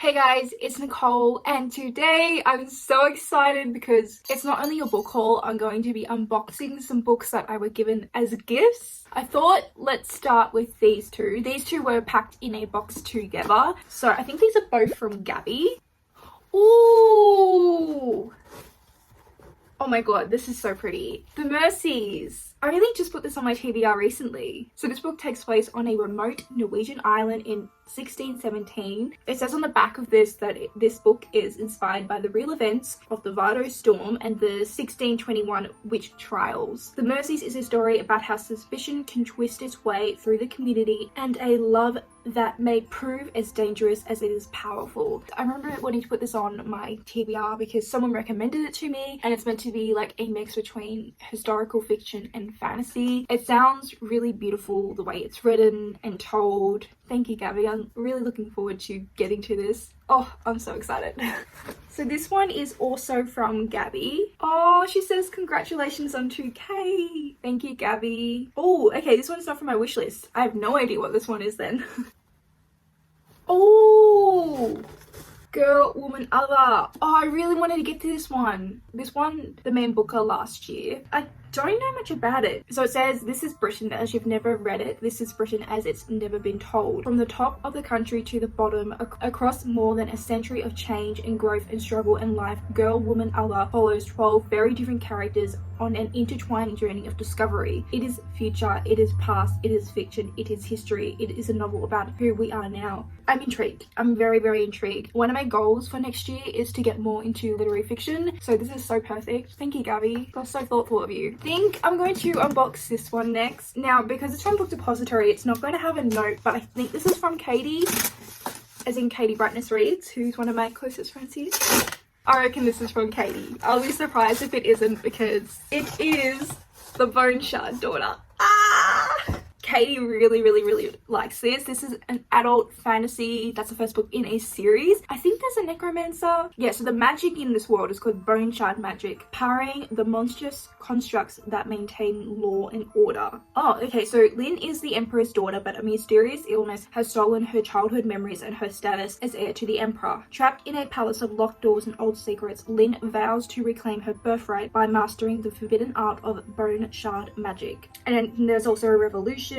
Hey guys, it's Nicole, and today I'm so excited because it's not only a book haul, I'm going to be unboxing some books that I were given as gifts. I thought let's start with these two. These two were packed in a box together. So I think these are both from Gabby. Ooh! Oh my god, this is so pretty. The Mercies. I really just put this on my TBR recently. So this book takes place on a remote Norwegian island in 1617. It says on the back of this that this book is inspired by the real events of the Vardø storm and the 1621 witch trials. The Mercies is a story about how suspicion can twist its way through the community and a love that may prove as dangerous as it is powerful. I remember wanting to put this on my TBR because someone recommended it to me, and it's meant to be like a mix between historical fiction and fantasy. It sounds really beautiful the way it's written and told. Thank you, Gabby. I'm really looking forward to getting to this. Oh, I'm so excited. So this one is also from Gabby. Oh, she says congratulations on 2K. Thank you, Gabby. Oh, okay, this one's not from my wish list. I have no idea what this one is then. Oh, Girl, Woman, Other. Oh, I really wanted to get to this one. This one, the main booker last year. I don't know much about it. So it says, this is Britain as you've never read it. This is Britain as it's never been told. From the top of the country to the bottom, across more than a century of change and growth and struggle and life, Girl, Woman, Other follows 12 very different characters on an intertwining journey of discovery. It is future, it is past, it is fiction, it is history, it is a novel about who we are now. I'm intrigued. I'm very, very intrigued. One of my goals for next year is to get more into literary fiction, so this is so perfect. Thank you, Gabby. That's so thoughtful of you. I think I'm going to unbox this one next. Now, because it's from Book Depository, it's not going to have a note, but I think this is from Katy, as in Katy Brightness Reads, who's one of my closest friends here. I reckon this is from Katy. I'll be surprised if it isn't because it is the Bone Shard daughter. Ah! Katy really likes this. This is an adult fantasy. That's the first book in a series. I think there's a necromancer. Yeah, so the magic in this world is called bone shard magic, powering the monstrous constructs that maintain law and order. Oh, okay, so Lynn is the Emperor's daughter, but a mysterious illness has stolen her childhood memories and her status as heir to the Emperor. Trapped in a palace of locked doors and old secrets, Lynn vows to reclaim her birthright by mastering the forbidden art of bone shard magic. And then there's also a revolution.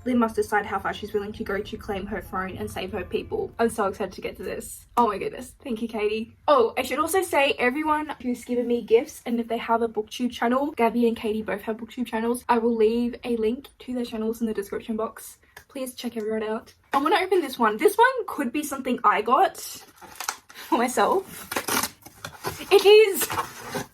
Lynn must decide how far she's willing to go to claim her throne and save her people. I'm so excited to get to this. Oh my goodness. Thank you, Katy. Oh, I should also say everyone who's given me gifts, and if they have a booktube channel, Gabby and Katy both have booktube channels, I will leave a link to their channels in the description box. Please check everyone out. I want to open this one. This one could be something I got for myself. It is!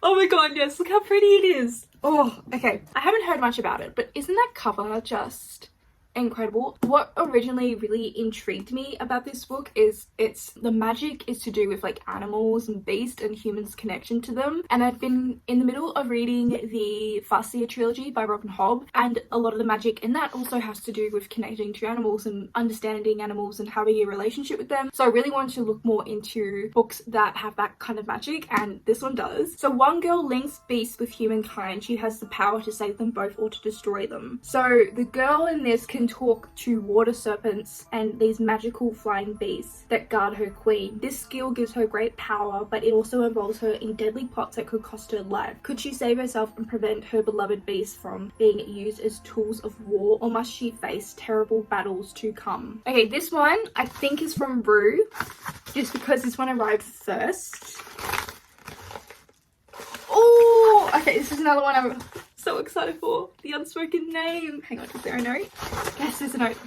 Oh my god, yes, look how pretty it is. Oh, okay. I haven't heard much about it, but isn't that cover just incredible? What originally really intrigued me about this book is the magic is to do with like animals and beasts and humans' connection to them. And I've been in the middle of reading the Farseer trilogy by Robin Hobb, and a lot of the magic in that also has to do with connecting to animals and understanding animals and having a relationship with them. So I really wanted to look more into books that have that kind of magic, and this one does. So one girl links beasts with humankind. She has the power to save them both or to destroy them. So the girl in this can talk to water serpents and these magical flying beasts that guard her queen. This skill gives her great power, but it also involves her in deadly plots that could cost her life. Could she save herself and prevent her beloved beasts from being used as tools of war, or must she face terrible battles to come? Okay, this one I think is from Rue, just because this one arrived first. Oh, okay, this is another one I'm so excited for. The Unspoken Name. Hang on, is there a note? Yes, there's a note.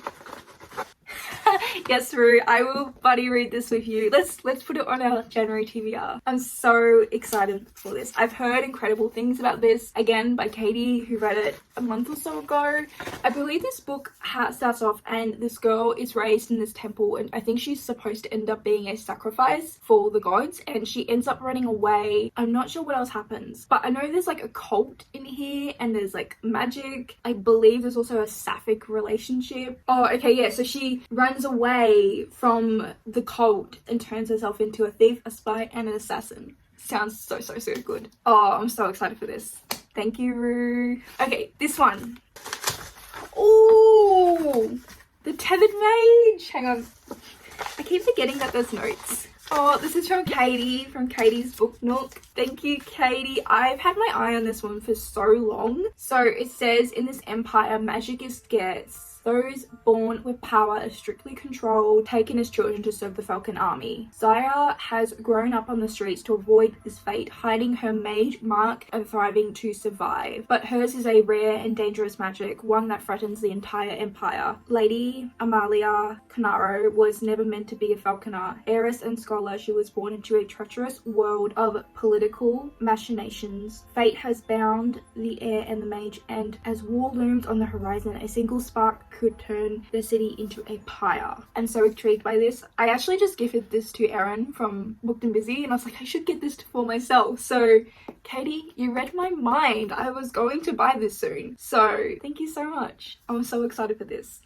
Yes, Rue, I will buddy read this with you. Let's put it on our January TBR. I'm so excited for this. I've heard incredible things about this, again, by Katy, who read it a month or so ago. I believe this book starts off and this girl is raised in this temple, and I think she's supposed to end up being a sacrifice for the gods, and she ends up running away. I'm not sure what else happens, but I know there's like a cult in here and there's like magic. I believe there's also a sapphic relationship. Oh, okay, yeah, so she runs away from the cult and turns herself into a thief, a spy, and an assassin. Sounds so good. Oh, I'm so excited for this. Thank you, Rue. Okay, this one. Oh, the Tethered Mage. Hang on. I keep forgetting that there's notes. Oh, this is from Katy, from Katy's book Nook. Thank you, Katy. I've had my eye on this one for so long. So it says, in this empire, magic is scarce. Those born with power are strictly controlled, taken as children to serve the Falcon Army. Zaya has grown up on the streets to avoid this fate, hiding her mage mark and thriving to survive. But hers is a rare and dangerous magic, one that threatens the entire empire. Lady Amalia Canaro was never meant to be a falconer. Heiress and scholar, she was born into a treacherous world of political machinations. Fate has bound the heir and the mage, and as war looms on the horizon, a single spark could turn the city into a pyre. I'm so intrigued by this. I actually just gifted this to Erin from Booked and Busy, and I was like, I should get this for myself. So Katy, you read my mind. I was going to buy this soon. So thank you so much. I'm so excited for this.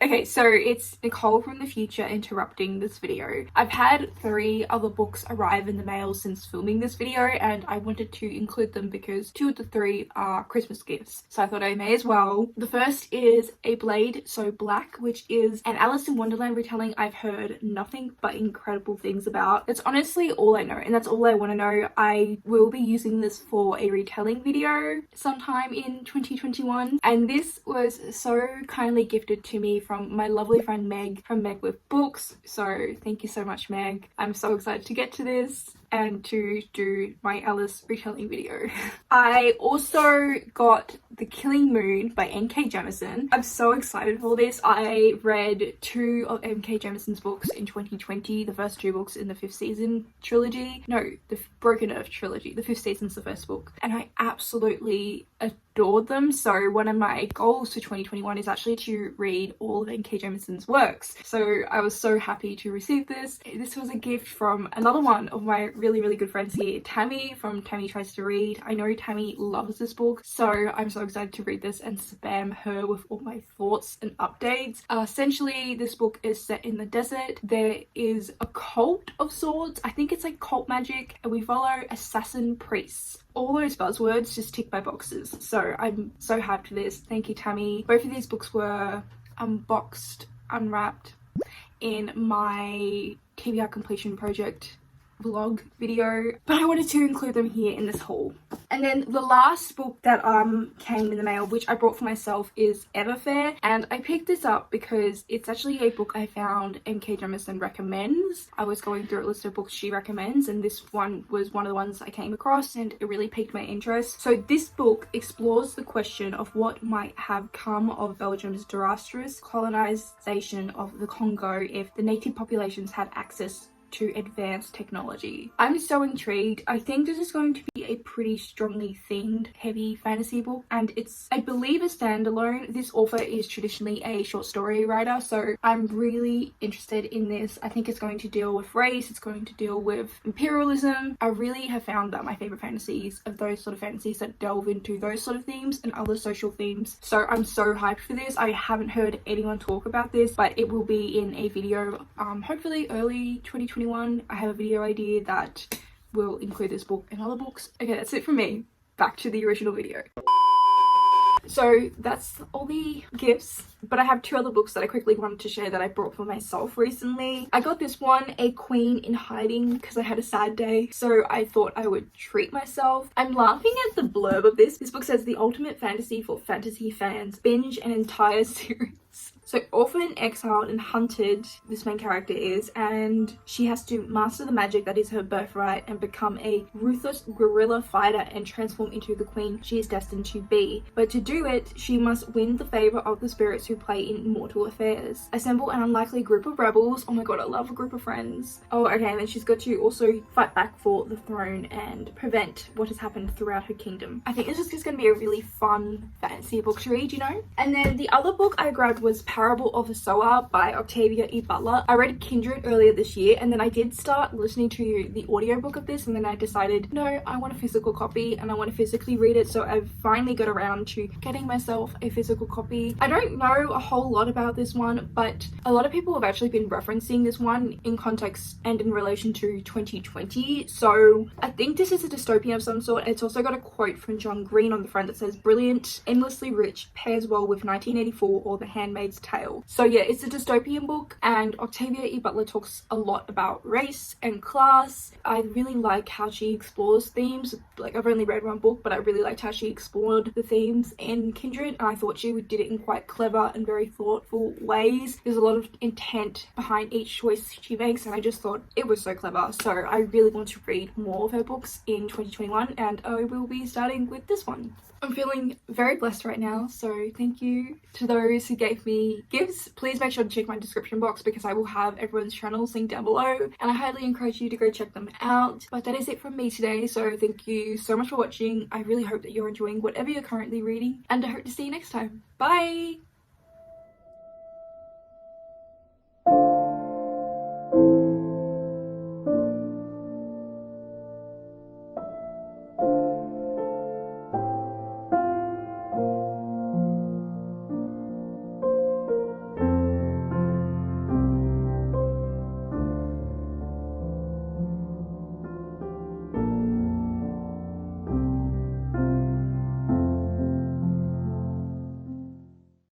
Okay, so it's Nicole from the future interrupting this video. I've had 3 other books arrive in the mail since filming this video, and I wanted to include them because 2 of the 3 are Christmas gifts, so I thought I may as well. The first is A Blade So Black, which is an Alice in Wonderland retelling I've heard nothing but incredible things about. That's honestly all I know, and that's all I want to know. I will be using this for a retelling video sometime in 2021, and this was so kindly gifted to me from my lovely friend Meg from Meg with Books. So thank you so much, Meg. I'm so excited to get to this and to do my Alice retelling video. I also got The Killing Moon by N.K. Jemisin. I'm so excited for this. I read 2 of N.K. Jemisin's books in 2020, the first 2 books in the 5th season trilogy. No, the Broken Earth trilogy. The 5th season's the first book. And I absolutely adored them. So one of my goals for 2021 is actually to read all of N.K. Jemisin's works. So I was so happy to receive this. This was a gift from another one of my really good friends here, Tammie from Tammie Tries to Read. I know Tammie loves this book, so I'm so excited to read this and spam her with all my thoughts and updates. Essentially, this book is set in the desert. There is a cult of sorts. I think it's like cult magic, and we follow assassin priests. All those buzzwords just tick my boxes, so I'm so hyped for this. Thank you, Tammie. Both of these books were unboxed, unwrapped in my TBR completion project vlog video, but I wanted to include them here in this haul. And then the last book that came in the mail, which I brought for myself, is Everfair, and I picked this up because it's actually a book I found N.K. Jemisin recommends. I was going through a list of books she recommends, and this one was one of the ones I came across, and it really piqued my interest. So this book explores the question of what might have come of Belgium's disastrous colonization of the Congo if the native populations had access to advanced technology. I'm so intrigued. I think this is going to be a pretty strongly themed, heavy fantasy book, and it's, I believe, a standalone. This author is traditionally a short story writer, so I'm really interested in this. I think it's going to deal with race, it's going to deal with imperialism. I really have found that my favorite fantasies are those sort of fantasies that delve into those sort of themes and other social themes. So I'm so hyped for this. I haven't heard anyone talk about this, but it will be in a video, hopefully early 2021. I have a video idea that will include this book and other books. Okay, that's it from me. Back to the original video. So that's all the gifts, but I have 2 other books that I quickly wanted to share that I brought for myself recently. I got this one, A Queen in Hiding, because I had a sad day, so I thought I would treat myself. I'm laughing at the blurb of this. This book says the ultimate fantasy for fantasy fans. Binge an entire series. So orphan, exiled, and hunted this main character is, and she has to master the magic that is her birthright and become a ruthless guerrilla fighter and transform into the queen she is destined to be. But to do it, she must win the favor of the spirits who play in mortal affairs. Assemble an unlikely group of rebels. Oh my god, I love a group of friends. Oh, okay, and then she's got to also fight back for the throne and prevent what has happened throughout her kingdom. I think this is just going to be a really fun fantasy book to read, you know? And then the other book I grabbed was Parable of the Sower by Octavia E. Butler. I read Kindred earlier this year, and then I did start listening to the audiobook of this, and then I decided, no, I want a physical copy and I want to physically read it, so I've finally got around to getting myself a physical copy. I don't know a whole lot about this one, but a lot of people have actually been referencing this one in context and in relation to 2020, so I think this is a dystopian of some sort. It's also got a quote from John Green on the front that says, "Brilliant, endlessly rich, pairs well with 1984 or The Handmaid's Tale." tale. So yeah, it's a dystopian book, and Octavia E. Butler talks a lot about race and class. I really like how she explores themes. Like, I've only read one book, but I really liked how she explored the themes in Kindred, and I thought she did it in quite clever and very thoughtful ways. There's a lot of intent behind each choice she makes, and I just thought it was so clever. So I really want to read more of her books in 2021, and I will be starting with this one. I'm feeling very blessed right now, so thank you to those who gave me gifts. Please make sure to check my description box because I will have everyone's channels linked down below, and I highly encourage you to go check them out. But that is it from me today, so thank you so much for watching. I really hope that you're enjoying whatever you're currently reading, and I hope to see you next time. Bye!